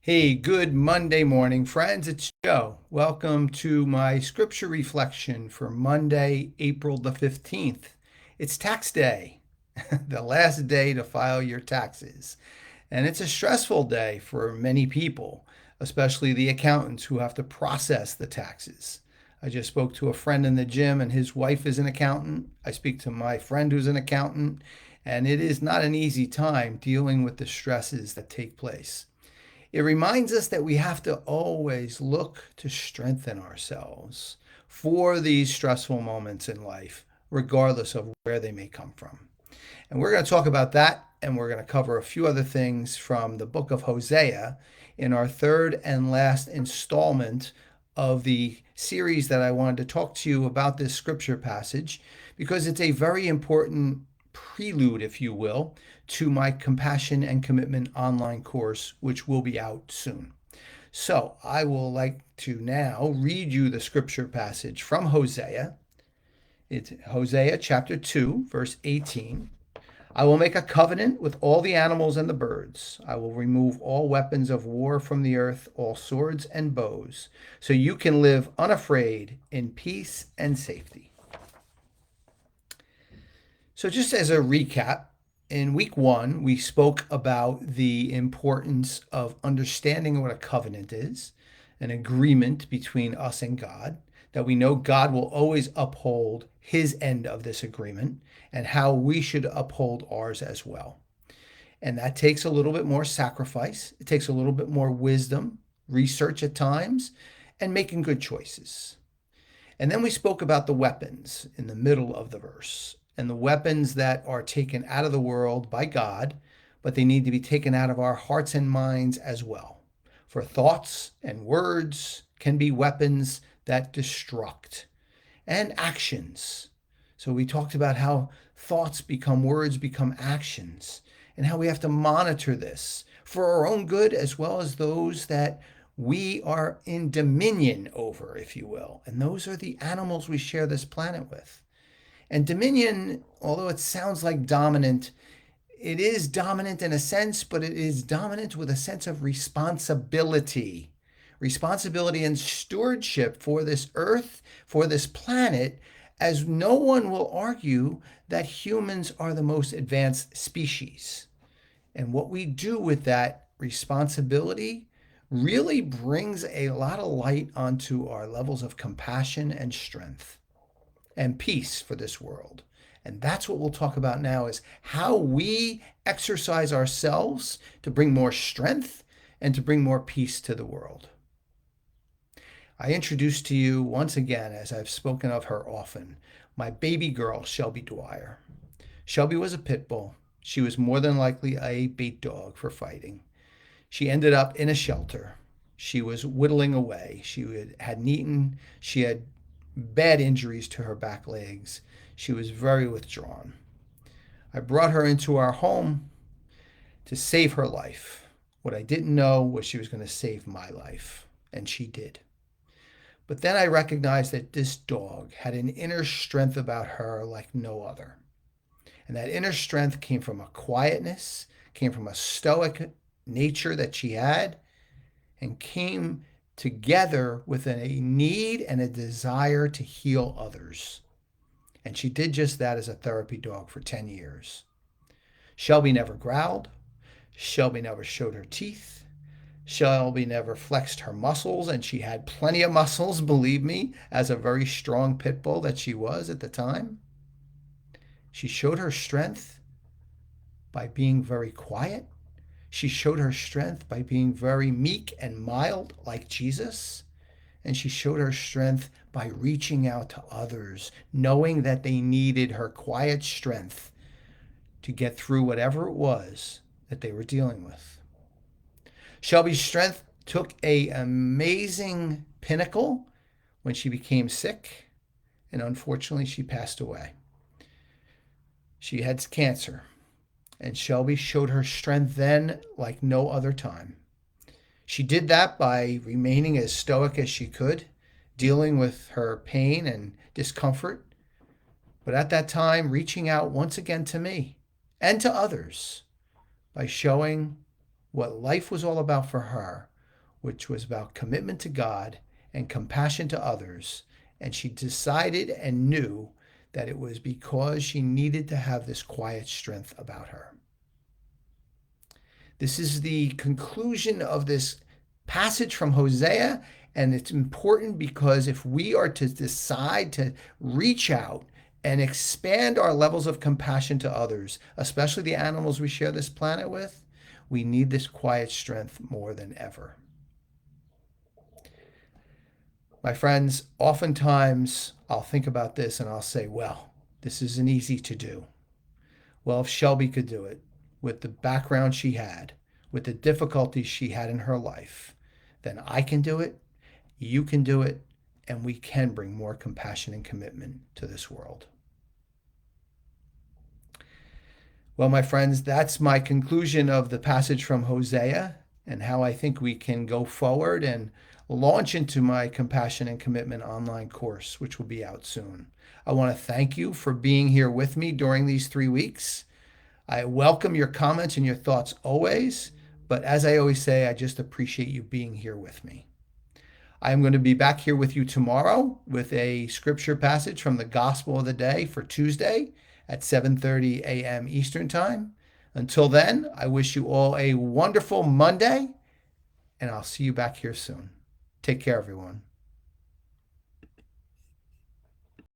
Hey, good Monday morning, friends. It's Joe. Welcome to my scripture reflection for Monday, April the 15th. It's tax day, the last day to file your taxes. And it's a stressful day for many people, especially the accountants who have to process the taxes. I just spoke to a friend in the gym, and his wife is an accountant. I speak to my friend who's an accountant, and it is not an easy time dealing with the stresses that take place. It reminds us that we have to always look to strengthen ourselves for these stressful moments in life, regardless of where they may come from. And we're going to talk about that, and we're going to cover a few other things from the book of Hosea in our third and last installment of the series that I wanted to talk to you about this scripture passage because it's a very important prelude, if you will, to my Compassion and Commitment online course, which will be out soon. So I will like to now read you the scripture passage from Hosea. It's Hosea chapter 2, verse 18. I will make a covenant with all the animals and the birds. I will remove all weapons of war from the earth, all swords and bows, so you can live unafraid in peace and safety. So, just as a recap, in week one, we spoke about the importance of understanding what a covenant is, an agreement between us and God, that we know God will always uphold his end of this agreement, and how we should uphold ours as well. And that takes a little bit more sacrifice, it takes a little bit more wisdom, research at times, and making good choices. And then we spoke about the weapons in the middle of the verse and the weapons that are taken out of the world by God, but they need to be taken out of our hearts and minds as well. For thoughts and words can be weapons that destruct, and actions. So we talked about how thoughts become words, become actions, and how we have to monitor this for our own good as well as those that we are in dominion over, if you will. And those are the animals we share this planet with. And dominion, although it sounds like dominant, it is dominant in a sense, but it is dominant with a sense of responsibility. Responsibility and stewardship for this earth, for this planet, as no one will argue that humans are the most advanced species. And what we do with that responsibility really brings a lot of light onto our levels of compassion and strength and peace for this world. And that's what we'll talk about now is how we exercise ourselves to bring more strength and to bring more peace to the world. I introduce to you once again, as I've spoken of her often, my baby girl, Shelby Dwyer. Shelby was a pit bull. She was more than likely a bait dog for fighting. She ended up in a shelter. She was whittling away. She hadn't eaten. She had bad injuries to her back legs. She was very withdrawn. I brought her into our home to save her life. What I didn't know was she was going to save my life, and she did. But then I recognized that this dog had an inner strength about her like no other. And that inner strength came from a quietness, came from a stoic nature that she had, and came together with a need and a desire to heal others. And she did just that as a therapy dog for 10 years. Shelby never growled. Shelby never showed her teeth. Shelby never flexed her muscles, and she had plenty of muscles, believe me, as a very strong pit bull that she was at the time. She showed her strength by being very quiet. She showed her strength by being very meek and mild like Jesus. And she showed her strength by reaching out to others, knowing that they needed her quiet strength to get through whatever it was that they were dealing with. Shelby's strength took an amazing pinnacle when she became sick, and unfortunately, she passed away. She had cancer, and Shelby showed her strength then like no other time. She did that by remaining as stoic as she could, dealing with her pain and discomfort, but at that time, reaching out once again to me and to others by showing what life was all about for her which was about commitment to God and compassion to others. And she decided and knew that it was because she needed to have this quiet strength about her. This is the conclusion of this passage from Hosea, and it's important because if we are to decide to reach out and expand our levels of compassion to others, especially the animals we share this planet with, we need this quiet strength more than ever. My friends, oftentimes I'll think about this and I'll say, well, this isn't easy to do. Well, if Shelby could do it with the background she had, with the difficulties she had in her life, then I can do it, you can do it, and we can bring more compassion and commitment to this world. Well, my friends, that's my conclusion of the passage from Hosea and how I think we can go forward and launch into my Compassion and Commitment online course, which will be out soon. I want to thank you for being here with me during these 3 weeks. I welcome your comments and your thoughts always, but as I always say, I just appreciate you being here with me. I am going to be back here with you tomorrow with a scripture passage from the Gospel of the Day for Tuesday at 7:30 a.m. Eastern Time. Until then, I wish you all a wonderful Monday, and I'll see you back here soon. Take care, everyone.